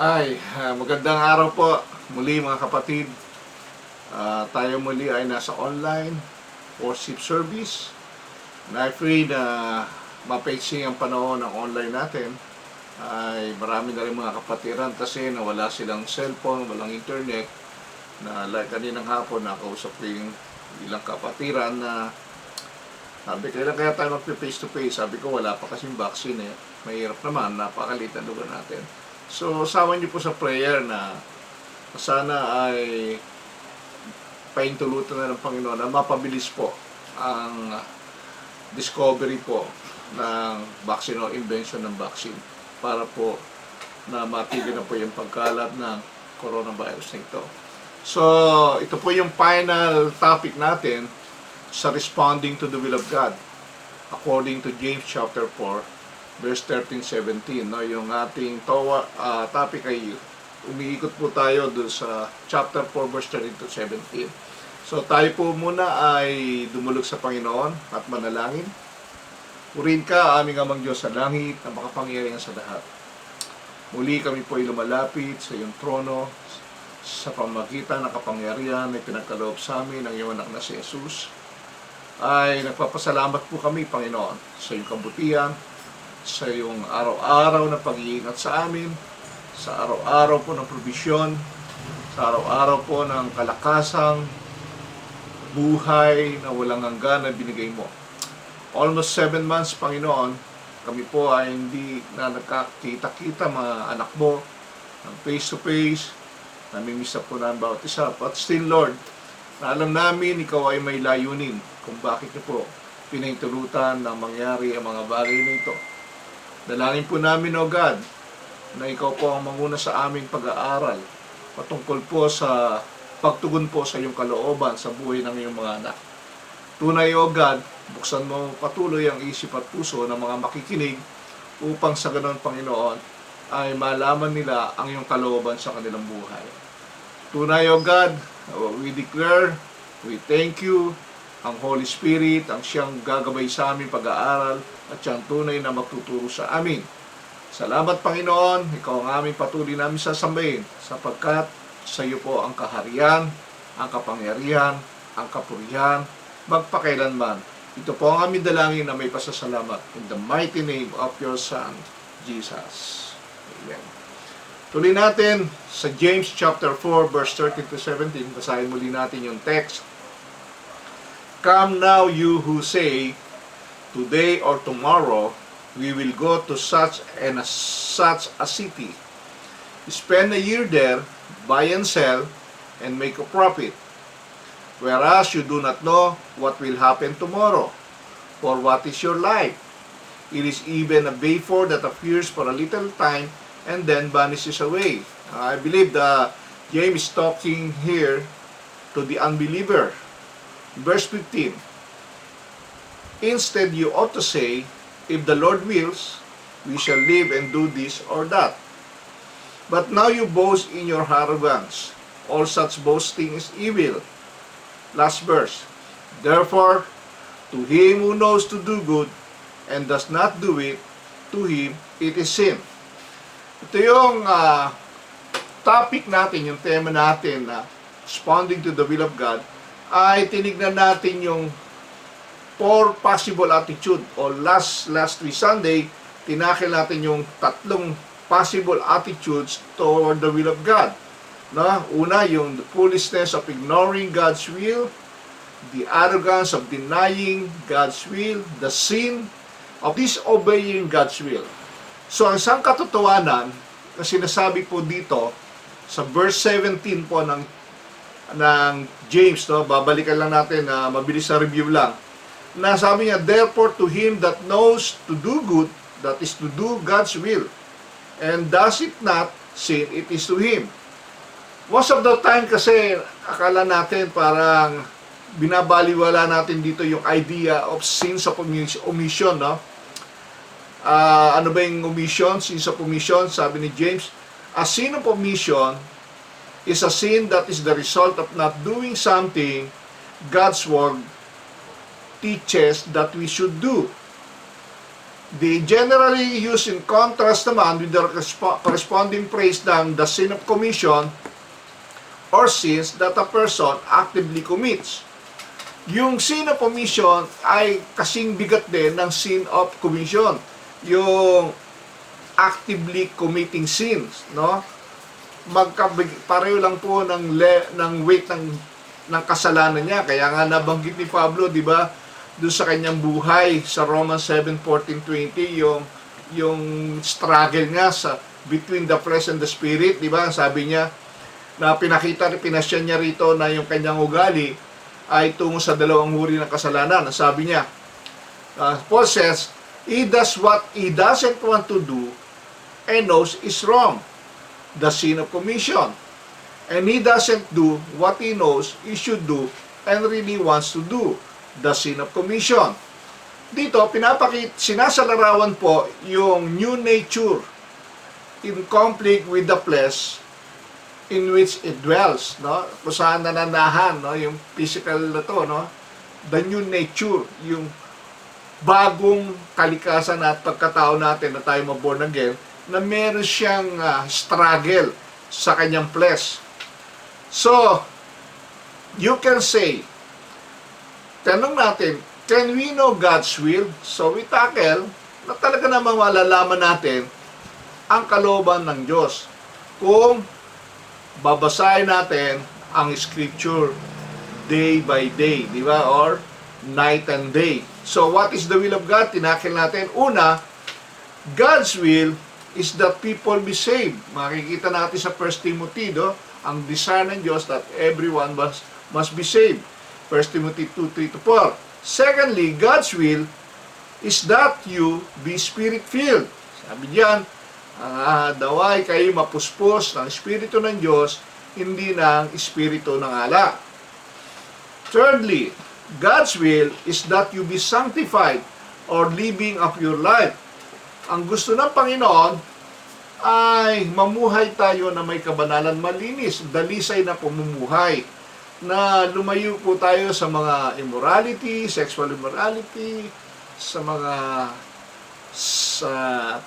Magandang araw po muli mga kapatid. Tayo muli ay nasa online worship service. And I pray na mapaitsing ang panahon ng online natin. Ay marami na rin mga kapatiran kasi nawala silang cellphone, walang internet. Na like kaninang hapon nakausap ko yung ilang kapatiran na sabi, kailan kaya tayo magpe-face to face? Sabi ko, wala pa kasing vaccine eh. Mahirap naman, napakalit na lugar natin. So, sama niyo po sa prayer na sana ay paintulutan na ng Panginoon na mapabilis po ang discovery po ng vaccine o invention ng vaccine para po na matigil na po yung pagkalat ng coronavirus na ito. So, ito po yung final topic natin sa responding to the will of God according to James chapter 4 verse 13-17. No, yung ating topic ay umiikot po tayo doon sa chapter 4 verse 13-17. So tayo po muna ay dumulog sa Panginoon at manalangin. Purihin ka, aming amang Diyos sa langit na makapangyarihan sa lahat. Muli kami po ay lumalapit sa iyong trono sa pamagitan ng kapangyarihan na pinagkaloob sa amin ng iyong anak na si Jesus. Ay nagpapasalamat po kami, Panginoon, sa iyong kabutihan, sa iyong araw-araw na pag-iingat sa amin, sa araw-araw po ng provisyon, sa araw-araw po ng kalakasang buhay na walang hanggan na binigay mo. Almost 7 months, Panginoon, kami po ay hindi na nagkakita-kita mga anak mo ng face-to-face, namimiss na po namin bawat isa. But still, Lord, na alam namin ikaw ay may layunin kung bakit niyo po pinahintulutan na mangyari ang mga bagay nito. Dalangin po namin, O God, na ikaw po ang manguna sa aming pag-aaral patungkol po sa pagtugon po sa iyong kalooban sa buhay ng iyong mga anak. Tunay, O God, buksan mo patuloy ang isip at puso ng mga makikinig upang sa ganon, Panginoon, ay malaman nila ang iyong kalooban sa kanilang buhay. Tunay, O God, we declare, we thank you, ang Holy Spirit, ang siyang gagabay sa aming pag-aaral at siyang tunay na magtuturo sa amin. Salamat, Panginoon, ikaw ang aming patuloy namin sasambahin sapagkat sa iyo po ang kaharian, ang kapangyarihan, ang kapurihan, magpakailanman. Ito po ang aming dalangin na may pasasalamat in the mighty name of your Son, Jesus. Amen. Tuloy natin sa James chapter 4 verse 13-17. Basahin muli natin yung text. Come now you who say, today or tomorrow, we will go to such and such a city. Spend a year there, buy and sell, and make a profit. Whereas you do not know what will happen tomorrow. For what is your life? It is even a vapor that appears for a little time and then vanishes away. I believe that James is talking here to the unbeliever. Verse 15. Instead, you ought to say, if the Lord wills, we shall live and do this or that. But now you boast in your arrogance. All such boasting is evil. Last verse. Therefore, to him who knows to do good and does not do it, to him it is sin. Ito yung topic natin, yung tema natin na responding to the will of God, ay tinignan natin yung 4 possible attitude o last week Sunday, tinakil natin yung 3 possible attitudes toward the will of God. No? Una, yung the foolishness of ignoring God's will, the arrogance of denying God's will, the sin of disobeying God's will. So, ang isang katotohanan na sinasabi po dito sa verse 17 po ng James, no? Babalikan lang natin na mabilis na review lang. Na sabi niya, therefore to him that knows to do good, that is to do God's will, and does it not, sin it is to him. Most of the time kasi, akala natin parang binabaliwala natin dito yung idea of sins of omission, no? Ano ba yung omission? Sins of omission, sabi ni James, a sin of omission is a sin that is the result of not doing something God's word teaches that we should do. The generally used in contrast naman with the corresponding phrase ng the sin of commission or sins that a person actively commits. Yung sin of commission ay kasing bigat din ng sin of commission. Yung actively committing sins, no? Pareho lang po ng weight ng kasalanan niya. Kaya nga nabanggit ni Pablo, di ba, doon sa kanyang buhay sa Romans 7:14-20, yung struggle nga between the flesh and the spirit, di ba? Sabi niya na pinasya niya rito na yung kanyang ugali ay tungo sa dalawang uri ng kasalanan. Sabi niya, Paul says, he does what he doesn't want to do and knows is wrong, the sin of commission. And he doesn't do what he knows he should do and really wants to do, the sin of commission. Dito, sinasalarawan po yung new nature in conflict with the flesh in which it dwells, no? Kung saan nananahan, no? Yung physical na to, no? The new nature, yung bagong kalikasan at pagkatao natin na tayo maborn again, na meron siyang struggle sa kanyang flesh. So, you can say, tanong natin, can we know God's will? So, we tackle na talaga namang malalaman natin ang kalooban ng Diyos kung babasahin natin ang Scripture day by day, di ba? Or night and day. So, what is the will of God? Tinakil natin. Una, God's will is that people be saved. Makikita natin sa 1 Timothy, no? Ang desire ng Diyos that everyone must be saved. 1 Timothy 2:3-4. Secondly, God's will is that you be spirit-filled. Sabi diyan, daway kayo mapuspos ng Espiritu ng Diyos, hindi ng Espiritu ng ala. Thirdly, God's will is that you be sanctified or living of your life. Ang gusto ng Panginoon ay mamuhay tayo na may kabanalan, malinis, dalisay na pamumuhay, na lumayo po tayo sa mga immorality, sexual immorality, sa mga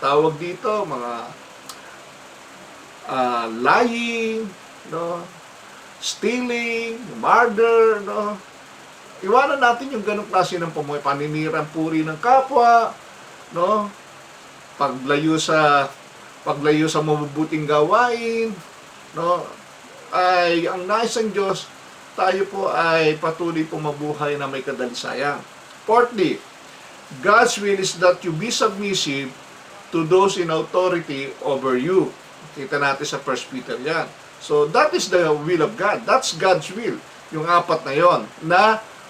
tawag dito, mga lying, no? Stealing, murder, no? Iwanan natin yung ganong klase ng pamuhay, paninirang puri ng kapwa, no? Paglayo sa mabubuting gawain, no? Ay ang nais ng Diyos, tayo po ay patuloy po mabuhay na may kadalisayan. Fourthly, God's will is that you be submissive to those in authority over you. Kita natin sa 1 Peter yan. So, that is the will of God. That's God's will. Yung apat na yon.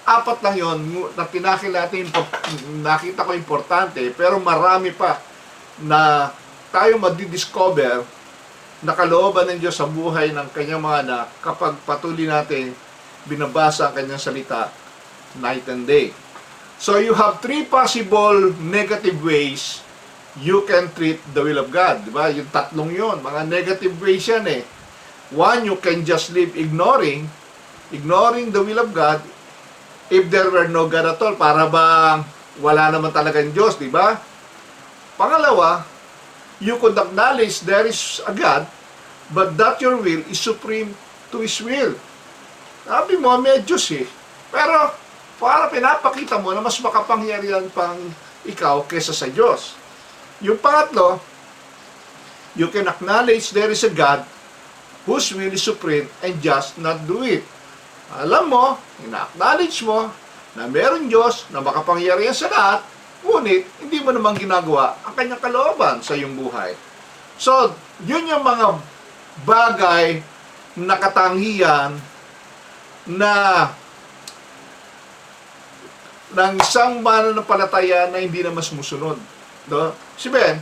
Apat lang yon na tinakil natin, nakita ko importante, pero marami pa na tayo madidiscover na kalooban ng Diyos sa buhay ng kanyang mga anak kapag patuloy natin binabasa ang kanyang salita night and day. So you have three possible negative ways you can treat the will of God. Diba? Yung tatlong yon, mga negative ways yan eh. One, you can just live ignoring the will of God if there were no God at all. Para bang wala naman talagang Diyos, di ba? Pangalawa, you could acknowledge there is a God, but that your will is supreme to His will. Sabi mo, may Diyos eh. Pero, para pinapakita mo na mas makapangyarihan pang ikaw kesa sa Diyos. Yung pangatlo, you can acknowledge there is a God whose will is supreme and just not do it. Alam mo, ina-acknowledge mo na meron Diyos na makapangyarihan sa lahat, ngunit hindi mo naman ginagawa ang kanyang kalooban sa iyong buhay. So, yun yung mga bagay na katangian na ng isang mananampalataya na hindi na mas musunod. No? Si Ben,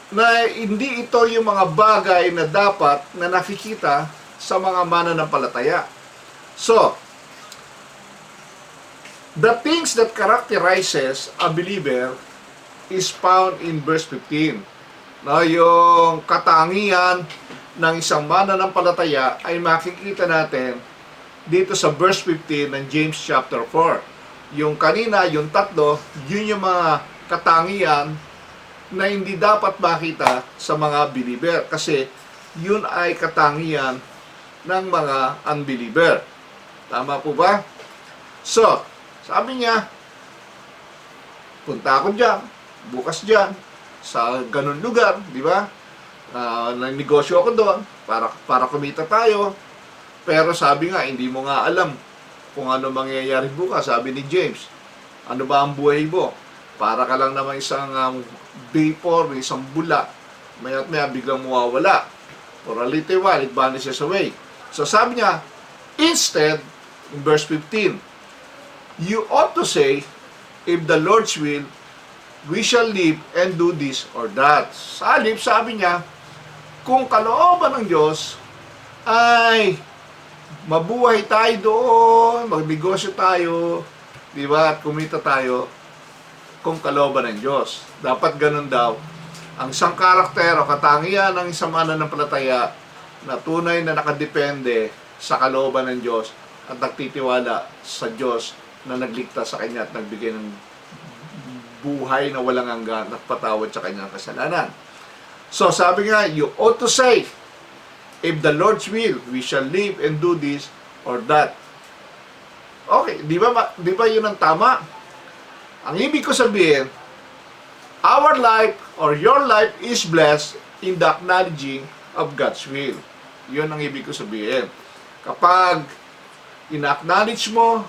na hindi ito yung mga bagay na dapat na nakikita sa mga mananampalataya. So, the things that characterizes a believer is found in verse 15. No, yung katangian ng isang mananampalataya ay makikita natin dito sa verse 15 ng James chapter 4. Yung kanina, yung tatlo, yun yung mga katangian na hindi dapat makita sa mga believer kasi yun ay katangian ng mga unbeliever. Tama po ba? So, sabi niya, punta ako dyan, bukas dyan, sa ganun lugar, di ba? Nagnegosyo ako doon para kumita tayo. Pero sabi nga, hindi mo nga alam kung ano mangyayari bukas. Sabi ni James, ano ba ang buhay mo? Para ka lang naman isang vapor, isang bula. Maya't maya biglang mawawala. For a little while, it vanishes away. So sabi niya, instead, in verse 15, you ought to say, if the Lord's will, we shall live and do this or that. Sa halip, sabi niya, kung kalooban ng Diyos ay mabuhay tayo doon, magnegosyo tayo, di ba, at kumita tayo, kung kalooban ng Diyos. Dapat ganun daw. Ang isang karakter o katangian ng isang mananampalataya na tunay na nakadepende sa kalooban ng Diyos at nagtitiwala sa Diyos na nagligtas sa Kanya at nagbigay ng buhay na walang hanggan at patawad sa Kanyang kasalanan. So sabi nga, you ought to say, if the Lord's will, we shall live and do this or that. Okay, di ba yun ang tama? Ang ibig ko sabihin, our life or your life is blessed in the acknowledging of God's will. Yun ang ibig ko sabihin. Kapag ina-acknowledge mo,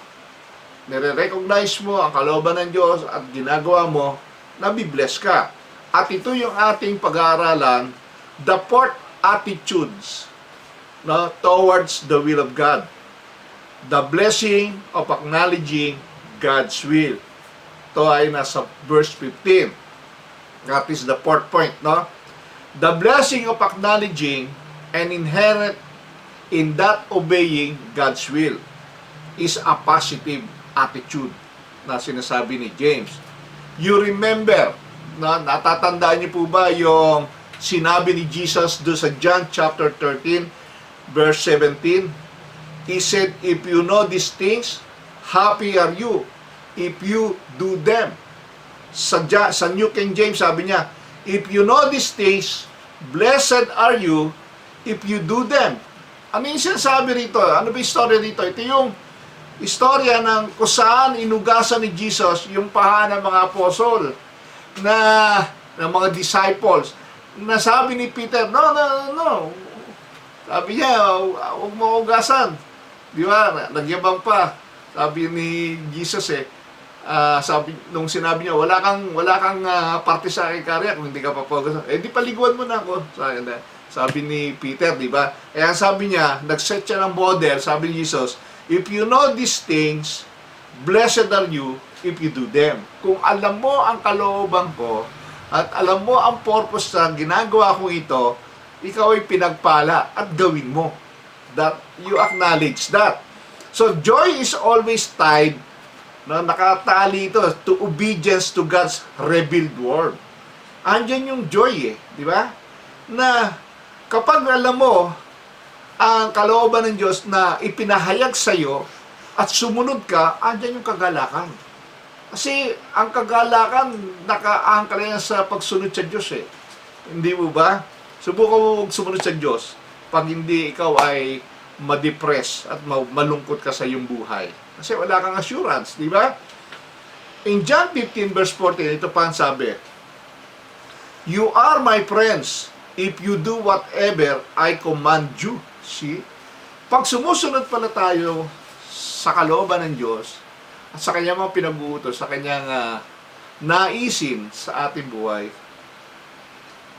nire-recognize mo ang kalooban ng Diyos at ginagawa mo, nabibless ka. At ito yung ating pag-aaralan, the 4 attitudes towards the will of God. The blessing of acknowledging God's will. Ito ay nasa verse 15. That is the 4th point. The blessing of acknowledging and inherent in that obeying God's will is a positive attitude na sinasabi ni James. You remember, natatandaan niyo po ba yung sinabi ni Jesus do sa John chapter 13 verse 17? He said, if you know these things, happy are you if you do them. Sa New King James sabi niya, if you know these things, blessed are you if you do them. Ano yung sinasabi rito? Ano ba yung story rito? Ito yung istorya ng kung saan inugasan ni Jesus yung paha ng mga apostol ng mga disciples. Na sabi ni Peter, no. Sabi niya, huwag mo ugasan. Di ba? Nagyabang pa. Sabi ni Jesus nung sinabi niya, wala kang parte sa aking karya kung hindi ka papugasan. Di paliguan mo na ako. Sabi ni Peter, di ba? Kaya sabi niya, nag-set siya ng model, sabi ni Jesus, if you know these things, blessed are you if you do them. Kung alam mo ang kalooban ko, at alam mo ang purpose na ginagawa ko ito, ikaw ay pinagpala at gawin mo. That you acknowledge that. So, joy is always tied, nakatali ito, to obedience to God's revealed word. Andyan yung joy di ba? Na kapag alam mo ang kalooban ng Diyos na ipinahayag sa iyo at sumunod ka, andyan yung kagalakan. Kasi ang kagalakan, nakaangkal yan sa pagsunod sa Diyos Hindi mo ba? Subukan mo sumunod sa Diyos pag hindi ikaw ay ma-depress at malungkot ka sa iyong buhay. Kasi wala kang assurance, di ba? In John 15 verse 14, ito pa ang sabi, you are my friends if you do whatever I command you. See? Pag sumusunod pala tayo sa kalooban ng Diyos at sa kanyang mga pinag-uutos, sa kanyang naisin sa ating buhay,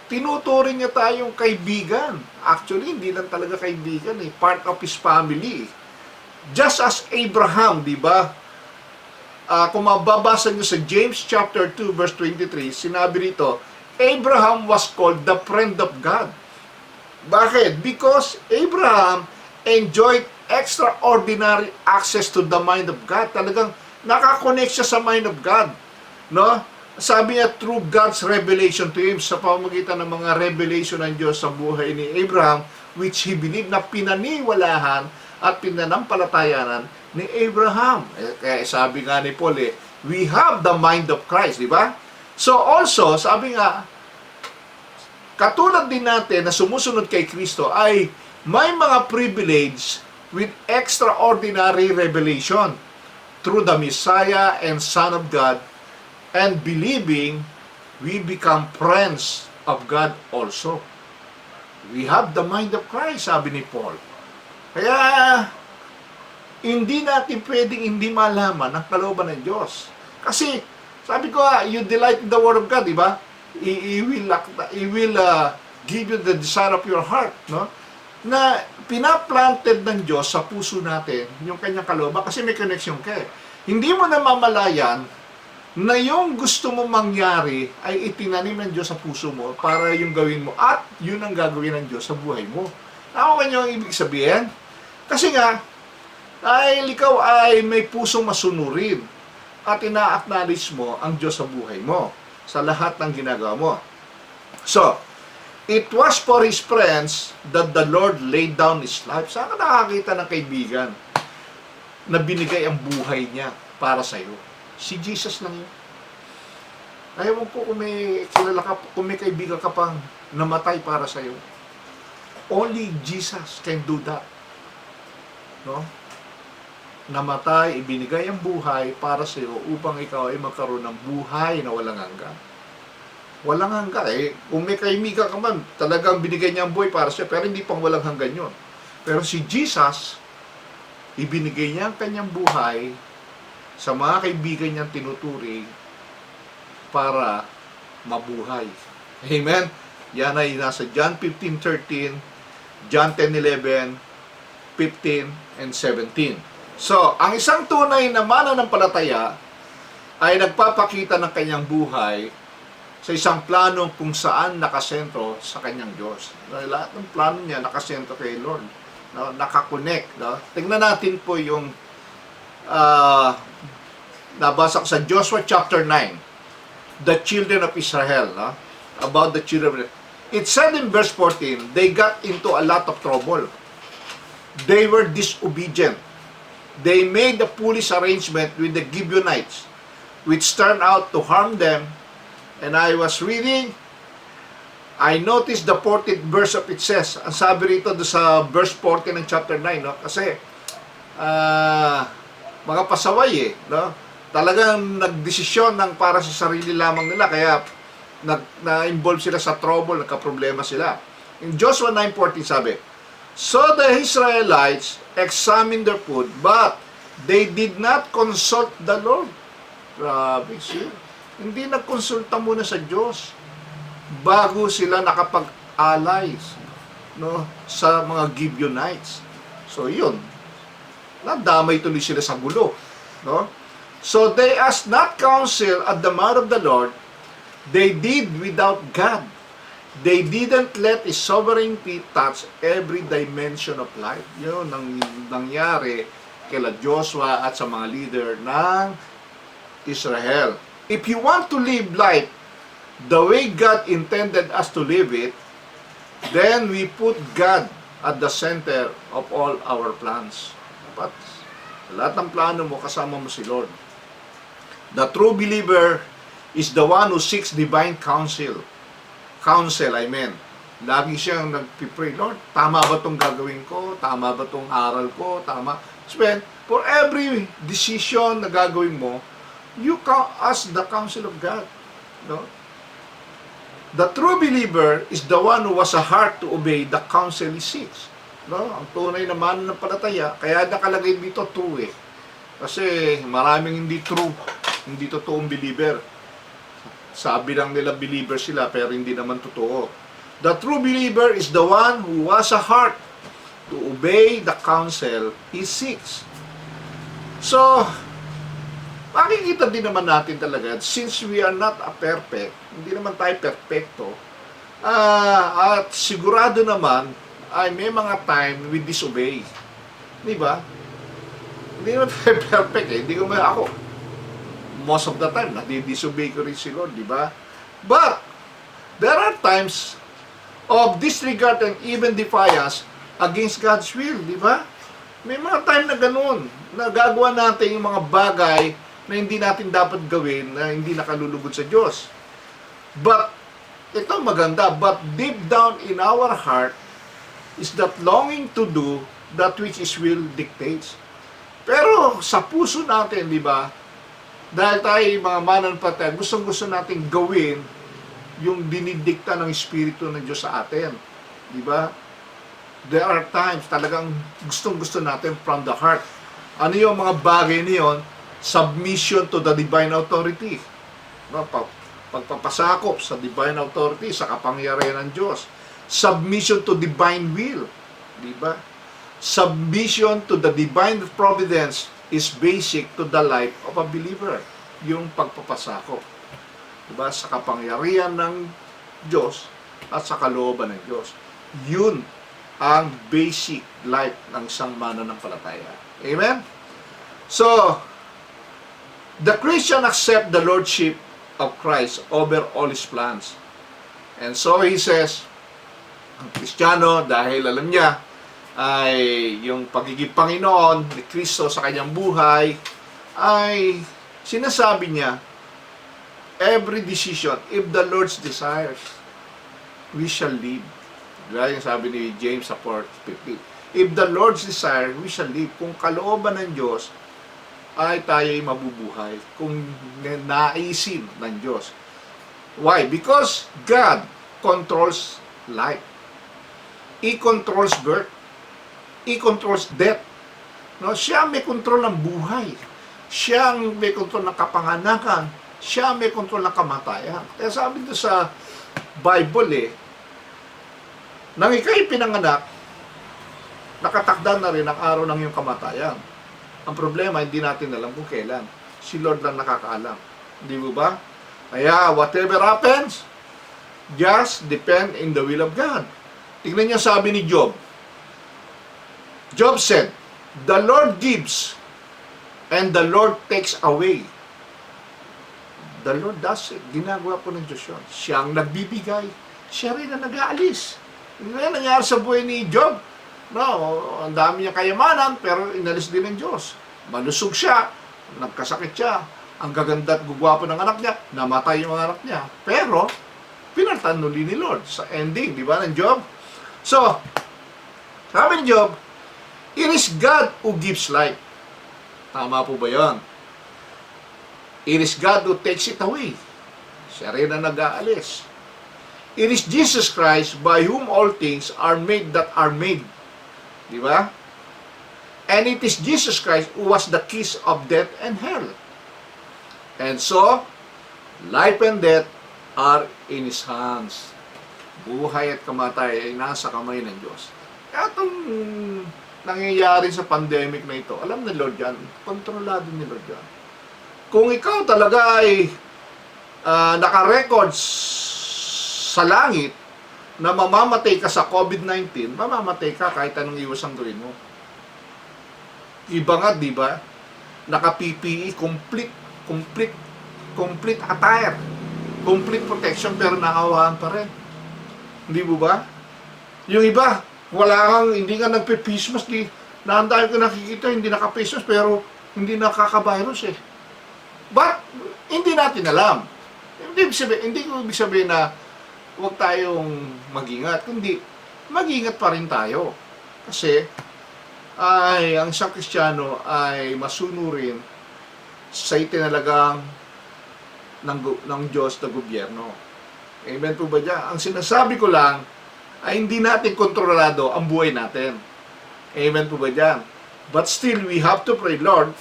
tinuturing niya tayong kaibigan. Actually, hindi lang talaga kaibigan part of His family. Just as Abraham, di ba? Kung mababasa niyo sa James chapter 2 verse 23, sinabi rito, Abraham was called the friend of God. Bakit? Because Abraham enjoyed extraordinary access to the mind of God. Talagang nakakonect siya sa mind of God. Sabi niya, through God's revelation to him, sa pamamagitan ng mga revelation ng Diyos sa buhay ni Abraham, which he believed na pinaniwalahan at pinanampalatayanan ni Abraham. Kaya sabi nga ni Paul, we have the mind of Christ, di ba? So also, sabi nga, katulad din natin na sumusunod kay Kristo ay may mga privilege with extraordinary revelation through the Messiah and Son of God, and believing we become friends of God also. We have the mind of Christ, sabi ni Paul. Kaya, hindi natin pwedeng hindi malaman ang kalooban ng Diyos. Kasi, sabi ko, you delight in the Word of God, di ba? He will give you the desire of your heart, no? Na pinaplanted ng Diyos sa puso natin yung kanyang kalooban kasi may connection ka. Hindi mo namamalayan na yung gusto mo mangyari ay itinanim ng Diyos sa puso mo para yung gawin mo at yun ang gagawin ng Diyos sa buhay mo. Ako kanyo ang ibig sabihin? Kasi nga, ay ikaw ay may pusong masunurin at ina-acknowledge mo ang Diyos sa buhay mo sa lahat ng ginagawa mo. So, it was for His friends that the Lord laid down His life. Saan ka nakakita ng kaibigan na binigay ang buhay niya para sa iyo? Si Jesus lang yun. Ayaw po kung may kilala ka, kung may kaibigan ka pang namatay para sa iyo. Only Jesus can do that. No? Namatay, ibinigay ang buhay para sa iyo upang ikaw ay magkaroon ng buhay na walang hanggan. Walang hanggan. Kung may kaibigan ka man, talagang binigay niya ang buhay para sa iyo, pero hindi pang walang hanggan yun. Pero si Jesus, ibinigay niya ang kanyang buhay sa mga kaibigan niyang tinuturing para mabuhay. Amen? Yan ay nasa John 15:13, John 10:11, 15, and 17. So, ang isang tunay na mananampalataya ay nagpapakita ng kanyang buhay sa isang plano kung saan nakasentro sa kanyang Diyos. Lahat ng plano niya nakasentro kay Lord. No? Nakakonect. No? Tingnan natin po yung nabasa sa Joshua chapter 9, the children of Israel, no? About the children of Israel. It said in verse 14, they got into a lot of trouble. They were disobedient. They made a foolish arrangement with the Gibeonites, which turned out to harm them. And I was reading, I noticed the 14th verse of it says, ang sabi rito sa verse 14 ng chapter 9, no? Kasi, mga pasaway no? Talagang nagdesisyon ng para sa sarili lamang nila, kaya na-involve sila sa trouble, nagka-problema sila. In Joshua 9:14 sabi, so the Israelites examined their food, but they did not consult the Lord. Grabe siya. Hindi nagkonsulta muna sa Diyos bago sila nakapag-alay, no, sa mga Gibeonites. So yun, nadamay tuloy sila sa gulo, no? So they asked not counsel at the mouth of the Lord. They did without God. They didn't let His sovereignty touch every dimension of life. Yun ang nangyari kila Joshua at sa mga leader ng Israel. If you want to live life the way God intended us to live it, then we put God at the center of all our plans. Dapat lahat ng plano mo, kasama mo si Lord. The true believer is the one who seeks divine counsel. Lagi siyang nagpipray, Lord, tama ba itong gagawin ko? Tama ba itong aral ko? Tama? So, for every decision na gagawin mo, you ask the counsel of God. No? The true believer is the one who has a heart to obey the counsel he seeks. No? Ang tunay na mananampalataya, kaya nakalagay dito true eh. Kasi maraming hindi true, hindi totoong believer. Sabi lang nila believer sila, pero hindi naman totoo. The true believer is the one who has a heart to obey the counsel he seeks. So, makikita din naman natin talaga, since we are not a perfect, hindi naman tayo perfecto, at sigurado naman, ay may mga time we disobey. Di ba? Hindi naman tayo perfect eh. Hindi ko ako. Most of the time, nadi-disobey ko rin si Lord, di ba? But, there are times of disregard and even defiance against God's will, di ba? May mga time na ganun. Nagagawa natin yung mga bagay na hindi natin dapat gawin, na hindi nakalulugod sa Diyos. But, ito maganda, but deep down in our heart is that longing to do that which His will dictates. Pero sa puso natin, di ba, dahil tayo mga mananampalataya, gustong-gusto natin gawin yung dinidikta ng Espiritu ng Diyos sa atin. Di ba? There are times talagang gustong-gusto natin from the heart. Ano yung mga bagay niyon? Submission to the divine authority. No? Pagpapasakop sa divine authority, sa kapangyarihan ng Diyos. Submission to divine will. Di ba? Submission to the divine providence is basic to the life of a believer. Yung pagpapasakop. Diba? Sa kapangyarihan ng Diyos at sa kalooban ng Diyos. Yun ang basic life ng isang mananampalataya. Amen? So, the Christian accept the Lordship of Christ over all His plans. And so he says, ang Kristiyano, dahil alam niya, ay yung pagiging Panginoon ni Kristo sa kanyang buhay, ay sinasabi niya, every decision, if the Lord's desires, we shall live. Diba? Yung sabi ni James sa 4:15. If the Lord's desire, we shall live. Kung kalooban ng Diyos, ay tayo'y mabubuhay. Kung naisin ng Diyos. Why? Because God controls life. He controls birth. He controls death. No? Siya may control ng buhay. Siya may control ng kapanganakan. Siya may control ng kamatayan. Kaya sabi dito sa Bible nang ika'y pinanganak, nakatakda na rin ang araw ng iyong kamatayan. Ang problema, hindi natin alam kung kailan. Si Lord lang nakakaalam. Hindi mo ba? Kaya, whatever happens, just depend in the will of God. Tingnan niyo sabi ni Job. Job said, the Lord gives and the Lord takes away. The Lord does it. Ginagawa po ng Diyos yun. Siya ang nagbibigay. Siya rin ang nag-aalis. Ano yan nangyari sa buhay ni Job? No, ang dami niya kayamanan, pero inalis din ng Diyos. Malusog siya, nagkasakit siya, ang gaganda at gugwapo ng anak niya, namatay yung anak niya. Pero, pinalitan uli ni Lord sa ending, di ba, ng Job? So, sabi ni Job, it is God who gives life. Tama po ba yun? It is God who takes it away. Siya rin ang nag-aalis. It is Jesus Christ by whom all things are made that are made. Di ba? And it is Jesus Christ who was the keys of death and hell. And so, life and death are in His hands. Buhay at kamatay ay nasa kamay ng Diyos. Kaya itong nangyayari sa pandemic na ito, alam ni Lord yan, kontrolado ni Lord yan. Kung ikaw talaga ay naka-records sa langit na mamamatay ka sa COVID-19, mamamatay ka kahit anong iwas ang gawin mo. Iba nga, di ba? Naka-PPE, complete attire, complete protection, pero nakawaan pa rin. Hindi mo ba? Yung iba, hindi nga nagpe-face mask, naandayo ko nakikita, hindi naka-face mask, pero hindi nakaka-virus But, hindi natin alam. Hindi ko ibig sabihin na huwag tayong mag-ingat, kundi mag-ingat pa rin tayo. Kasi, ang isang Kristiyano ay masunurin sa itinalagang ng Diyos na gobyerno. Amen po ba dyan? Ang sinasabi ko lang ay hindi natin kontrolado ang buhay natin. Amen po ba dyan? But still, we have to pray, Lord,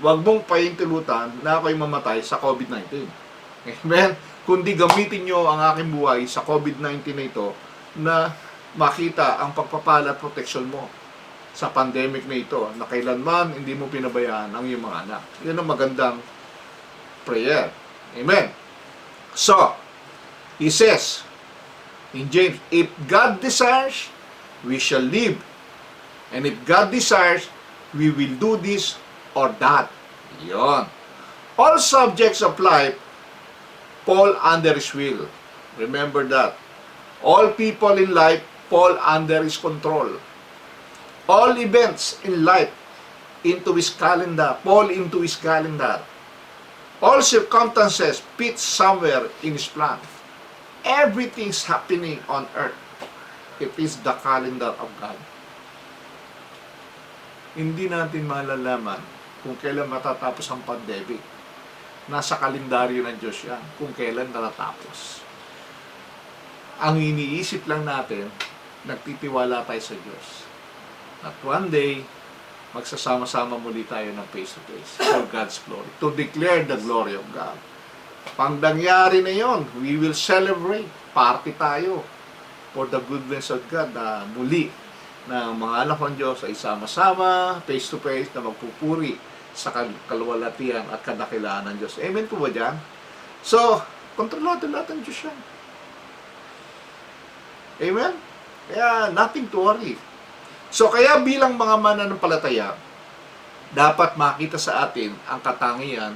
huwag mong pahintulutan na ako'y mamatay sa COVID-19. Amen? Kundi gamitin nyo ang aking buhay sa COVID-19 na ito na makita ang pagpapala at proteksyon mo sa pandemic na ito, na kailanman hindi mo pinabayaan ang iyong mga anak. Yan ang magandang prayer. Amen? So, he says in James, if God desires, we shall live. And if God desires, we will do this or that. Yon. All subjects of life fall under His will. Remember that. All people in life fall under His control. All events in life into His calendar, fall into His calendar. All circumstances fit somewhere in His plan. Everything's happening on earth. It is the calendar of God. Hindi natin malalaman kung kailan matatapos ang pandemic. Nasa kalendaryo ng Diyos yan, kung kailan natatapos. Ang iniisip lang natin, nagtitiwala tayo sa Diyos. At one day, magsasama-sama muli tayo ng face-to-face for God's glory, to declare the glory of God. Pag nangyari na yon, we will celebrate, party tayo for the goodness of God na muli na mga anak ng Diyos ay sama-sama, face-to-face, na magpupuri sa kaluwalhatian at kadakilaan ng Diyos. Amen po ba dyan? So, kontrolado lahat ng Diyos yan. Amen? Kaya, nothing to worry. So, kaya bilang mga mananampalataya, dapat makita sa atin ang katangian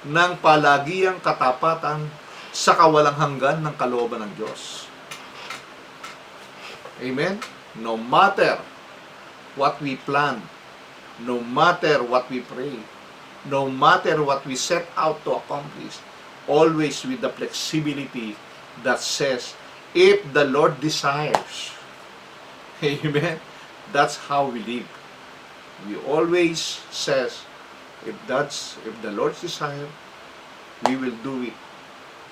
ng palagiang katapatan sa kawalang hanggan ng kalooban ng Diyos. Amen? No matter what we plan, no matter what we pray, no matter what we set out to accomplish, always with the flexibility that says, if the Lord desires. Amen? That's how we live. We always says, if the Lord's desire, we will do it.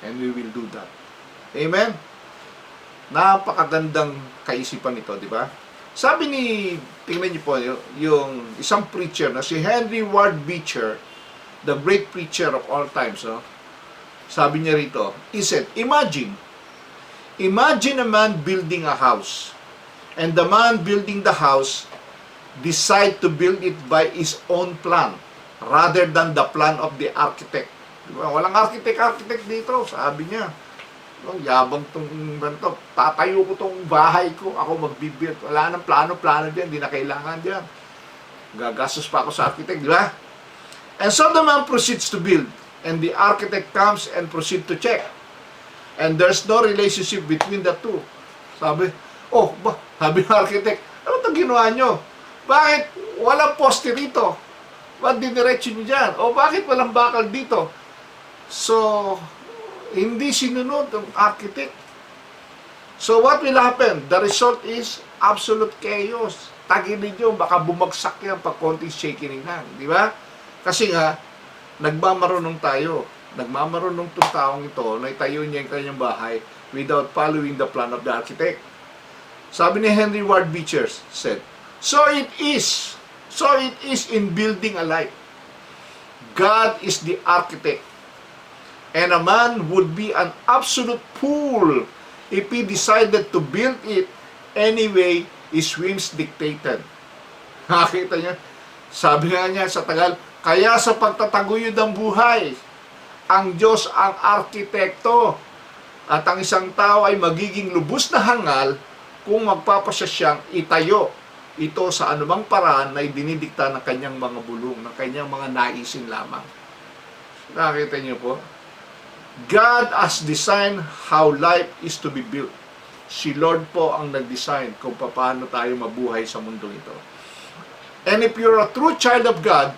And we will do that. Amen? Napakagandang kaisipan ito, di ba? Sabi ni, tingnan niyo po, yung isang preacher na si Henry Ward Beecher, the great preacher of all times, no? Sabi niya rito, he said, imagine a man building a house, and the man building the house decide to build it by his own plan, rather than the plan of the architect. Diba? Walang architect dito, sabi niya. Yabang tong ganito, tatayo ko tong bahay ko, ako magbibuild. Wala nang plano-plano diyan, hindi na kailangan diyan. Gagastos pa ako sa architect, di ba? And so the man proceeds to build, and the architect comes and proceed to check. And there's no relationship between the two. Sabi, sabi ng architect, ano itong ginawa nyo? Bakit walang poste rito? Ba't diniretso nyo dyan? O bakit walang bakal dito? So, hindi sinunod ang architect. So what will happen? The result is absolute chaos. Tagilid yun, baka bumagsak yan pag konting shaking lang. Di ba? Kasi nga, nagmamarunong tayo. Nagmamarunong itong taong ito na itayo niya yung kanyang bahay without following the plan of the architect. Sabi ni Henry Ward Beecher said, So it is in building a life. God is the architect. And a man would be an absolute fool if he decided to build it anyway his whims dictated. Nakita niya? Sabi nga niya sa Tagal, kaya sa pagtataguyod ng buhay, ang Diyos ang arkitekto at ang isang tao ay magiging lubos na hangal kung magpapasya siyang itayo ito sa anumang paraan na idinidikta ng kanyang mga bulong, ng kanyang mga naisin lamang. Nakita niyo po? God has designed how life is to be built. Si Lord po ang nag-design kung paano tayo mabuhay sa mundong ito. And if you're a true child of God,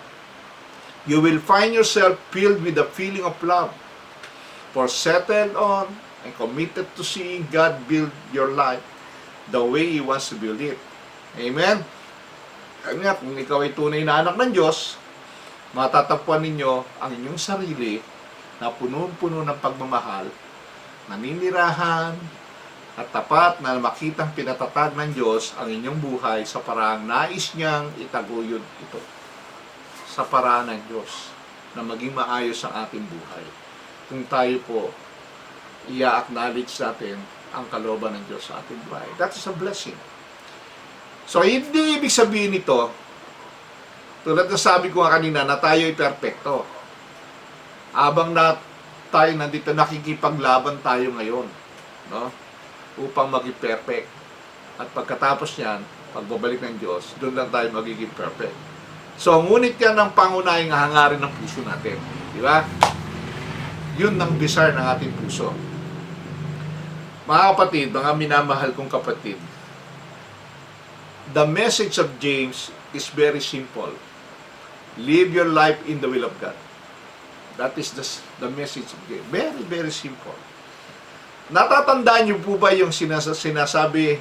you will find yourself filled with the feeling of love, for settled on and committed to seeing God build your life the way He wants to build it. Amen? Kaya kung ikaw ay tunay na anak ng Diyos, matatagpuan ninyo ang inyong sarili na puno-puno ng pagmamahal, naninirahan, at tapat na makitang pinatatag ng Diyos ang inyong buhay sa paraang nais niyang itaguyod ito. Sa paraan ng Diyos na maging maayos ang ating buhay. Kung tayo po i-acknowledge natin ang kalooban ng Diyos sa ating buhay. That is a blessing. So, hindi ibig sabihin nito, tulad na sabi ko nga kanina, na tayo ay perfecto. Abang na tayo nandito, nakikipaglaban tayo ngayon, no? Upang maging perfect. At pagkatapos niyan, pagbabalik ng Diyos, doon lang tayo magiging perfect. So, ngunit yan ang pangunahing hangarin ng puso natin. Di ba? Yun ang desire ng ating puso. Mga kapatid, mga minamahal kong kapatid, The message of James is very simple. Live your life in the will of God. That is the message of James. Very, very simple. Natatandaan niyo po ba yung sinasabi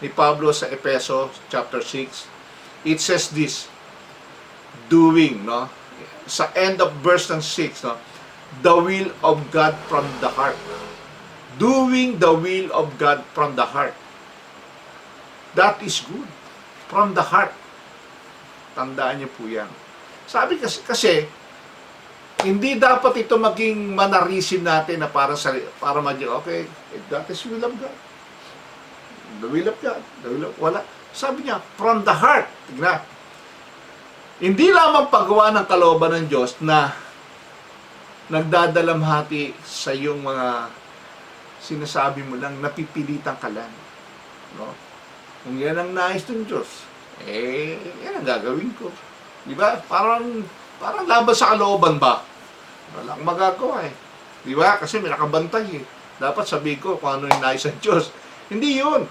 ni Pablo sa Efeso chapter 6? It says this, doing, no? Sa end of verse 6, no? The will of God from the heart. Doing the will of God from the heart. That is good. From the heart. Tandaan niyo po yan. Sabi kasi hindi dapat ito maging manarisim natin na para maging, okay, that is will of God. The will of God. The will of, wala. Sabi niya, from the heart. Tignan. Hindi lamang paggawa ng kalooban ng Diyos na nagdadalamhati sa iyong mga sinasabi mo lang, napipilitan ka lang. No? Kung yan ang nais ng Diyos, yan ang gagawin ko. Di ba? Parang laban sa kalooban ba? Wala akong magagawa eh. Di ba? Kasi may nakabantay eh. Dapat sabihin ko kung ano yung nais ng Diyos. Hindi yun.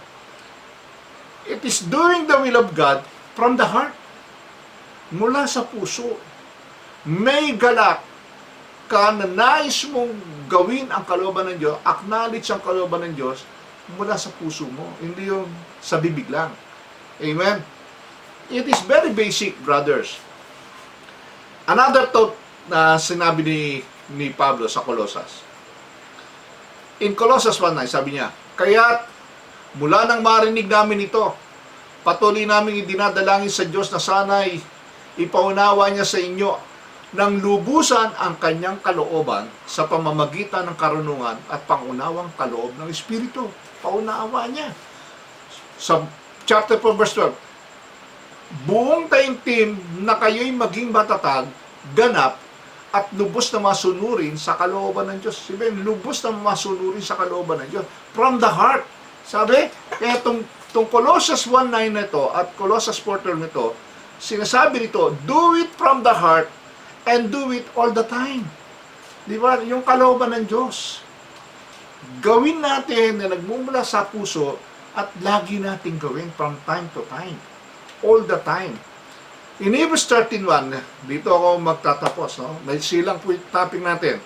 It is doing the will of God from the heart. Mula sa puso. May galak ka na nais mong gawin ang kalooban ng Diyos, acknowledge ang kalooban ng Diyos mula sa puso mo. Hindi yung sa bibig lang. Amen? It is very basic, brothers. Another thought na sinabi ni Pablo sa Colossus. In Colossus 1:9, sabi niya, kaya't mula nang marinig namin ito, patuloy namin idinadalangin sa Diyos na sana'y ipaunawa niya sa inyo ng lubusan ang kanyang kalooban sa pamamagitan ng karunungan at pangunawang kaloob ng Espiritu. Paunawa niya. Sa chapter 4, verse 12, buong taimtim na kayo'y maging matatag, ganap, at lubos na masunurin sa kalooban ng Diyos. Sabihin, lubos na masunurin sa kalooban ng Diyos. From the heart. Sabi, kaya itong Colossus 1:9 na ito at Colossus 4:12 nito, sinasabi nito, do it from the heart and do it all the time. Di ba? Yung kalooban ng Diyos. Gawin natin na nagmumula sa puso at lagi natin gawin from time to time. All the time. In Hebrews 13:1, dito ako magtatapos. No? May silang po yung topic natin.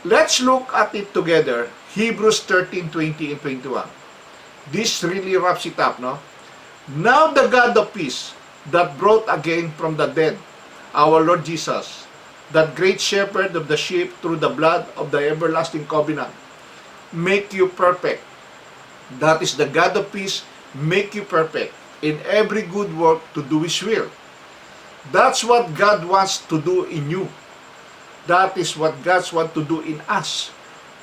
Let's look at it together. Hebrews 13:20 and 21. This really wraps it up. No? Now the God of peace that brought again from the dead our Lord Jesus, that great shepherd of the sheep through the blood of the everlasting covenant, make you perfect. That is the God of peace, make you perfect in every good work to do His will. That's what God wants to do in you. That is what God wants to do in us.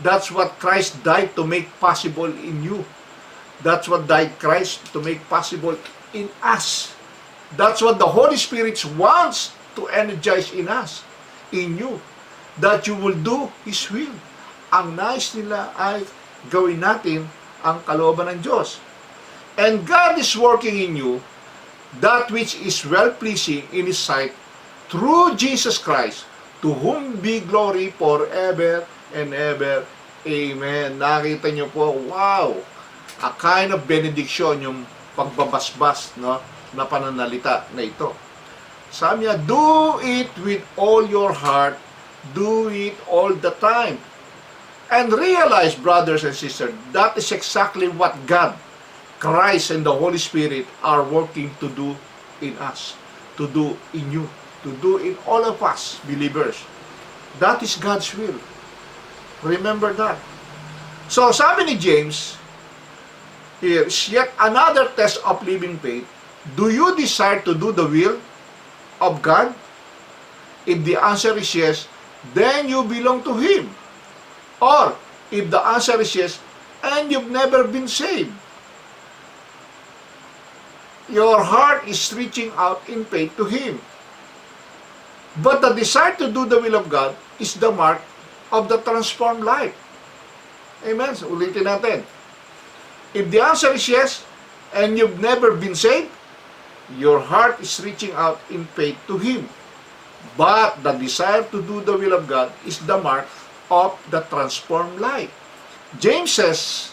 That's what Christ died to make possible in you. That's what died Christ to make possible in us. That's what the Holy Spirit wants to energize in us, in you. That you will do His will. Ang nais nila ay gawin natin ang kalooban ng Diyos. And God is working in you that which is well-pleasing in His sight through Jesus Christ, to whom be glory forever and ever. Amen. Nakita niyo po, wow! A kind of benediction, yung pagbabasbas, no, na pananalita na ito. Sabi niya, do it with all your heart, do it all the time. And realize, brothers and sisters, that is exactly what God, Christ, and the Holy Spirit are working to do in us, to do in you, to do in all of us, believers. That is God's will. Remember that. So, sabi ni James, here is yet another test of living faith. Do you desire to do the will of God? If the answer is yes, then you belong to Him. Or, if the answer is yes, and you've never been saved, your heart is reaching out in faith to Him. But the desire to do the will of God is the mark of the transformed life. Amen? So, ulitin natin. If the answer is yes, and you've never been saved, your heart is reaching out in faith to Him. But the desire to do the will of God is the mark of the transformed life. James says,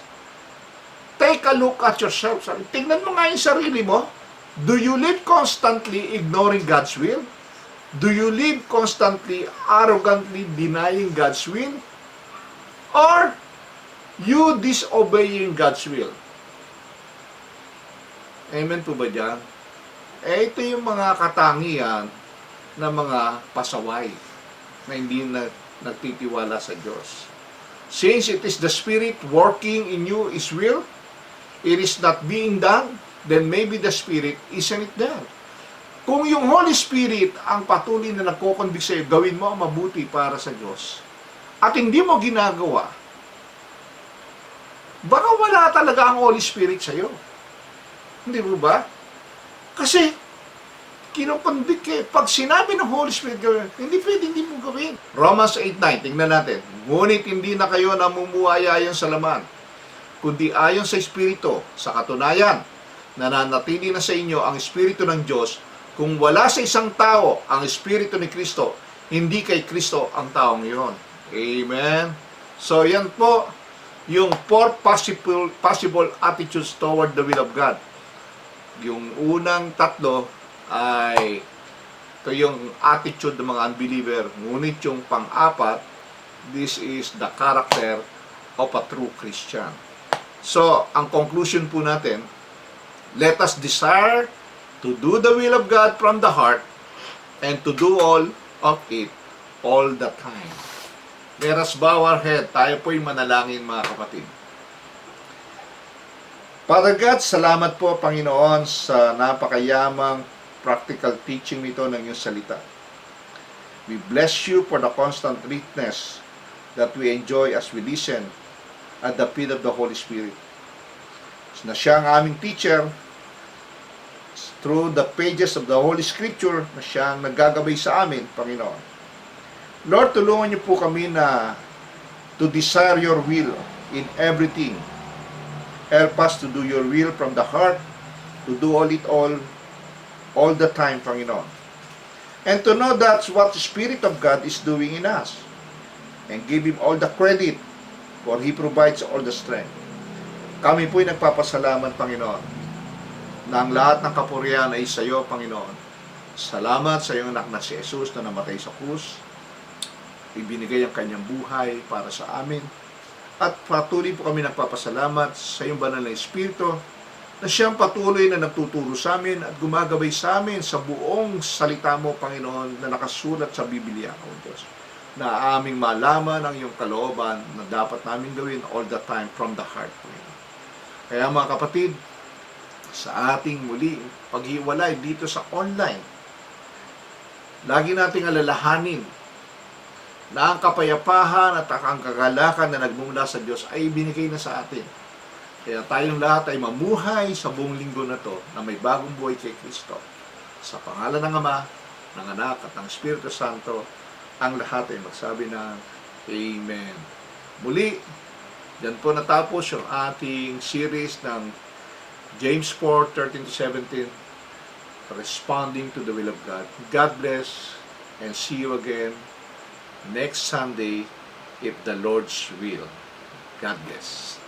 take a look at yourself. Tingnan mo nga yung sarili mo. Do you live constantly ignoring God's will? Do you live constantly arrogantly denying God's will? Or you disobeying God's will? Amen po ba dyan? Ito yung mga katangian ng mga pasaway na hindi nagtitiwala sa Diyos. Since it is the Spirit working in you is will, it is not being done, then maybe the Spirit isn't it done. Kung yung Holy Spirit ang patuloy na nagko-convict sa'yo, gawin mo ang mabuti para sa Diyos, at hindi mo ginagawa, baka wala talaga ang Holy Spirit sa'yo. Hindi mo ba? Kasi, kinukonvict eh. Pag sinabi ng Holy Spirit gawin, hindi pwede hindi mo gawin. Romans 8:9, tingnan natin. Ngunit hindi na kayo namumuhay ayon sa laman, kundi ayon sa Espiritu. Sa katunayan, nananatili na sa inyo ang Espiritu ng Diyos. Kung wala sa isang tao ang Espiritu ni Kristo, hindi kay Kristo ang taong iyon. Amen? So, yan po yung 4 possible attitudes toward the will of God. Yung unang tatlo ay ito yung attitude ng mga unbeliever. Ngunit yung pang-apat, this is the character of a true Christian. So, ang conclusion po natin, let us desire to do the will of God from the heart and to do all of it all the time. Let us bow our head. Tayo po'y manalangin, mga kapatid. Father God, salamat po, Panginoon, sa napakayamang practical teaching nito ng iyong salita. We bless you for the constant witness that we enjoy as we listen at the feet of the Holy Spirit. Na siya ang aming teacher, through the pages of the Holy Scripture, na siya ang naggagabay sa amin, Panginoon. Lord, tulungan niyo po kami na to desire your will in everything. Help us to do your will from the heart, to do all the time, Panginoon. And to know that's what the Spirit of God is doing in us. And give Him all the credit, for He provides all the strength. Kami po'y nagpapasalamat, Panginoon, na ang lahat ng kapurihan ay sa iyo, Panginoon. Salamat sa iyong anak na si Jesus na namatay sa krus. Ibinigay ang kanyang buhay para sa amin. At patuloy po kami nagpapasalamat sa iyong banal na Espiritu na siyang patuloy na nagtuturo sa amin at gumagabay sa amin sa buong salita mo, Panginoon, na nakasulat sa Biblia, O Diyos. Na aming malaman ang iyong kalooban na dapat namin gawin all the time from the heart, Panginoon. Kaya mga kapatid, sa ating muli paghiwalay dito sa online, lagi nating alalahanin na ang kapayapahan at ang kagalakan na nagmumula sa Diyos ay binigay na sa atin. Kaya tayong lahat ay mamuhay sa buong linggo na to na may bagong buhay kay Kristo. Sa pangalan ng Ama, ng Anak at ng Espiritu Santo, ang lahat ay magsabi ng Amen. Muli, yan po natapos yung ating series ng James 4:13-17, responding to the will of God. God bless, and see you again next Sunday if the Lord's will. God bless.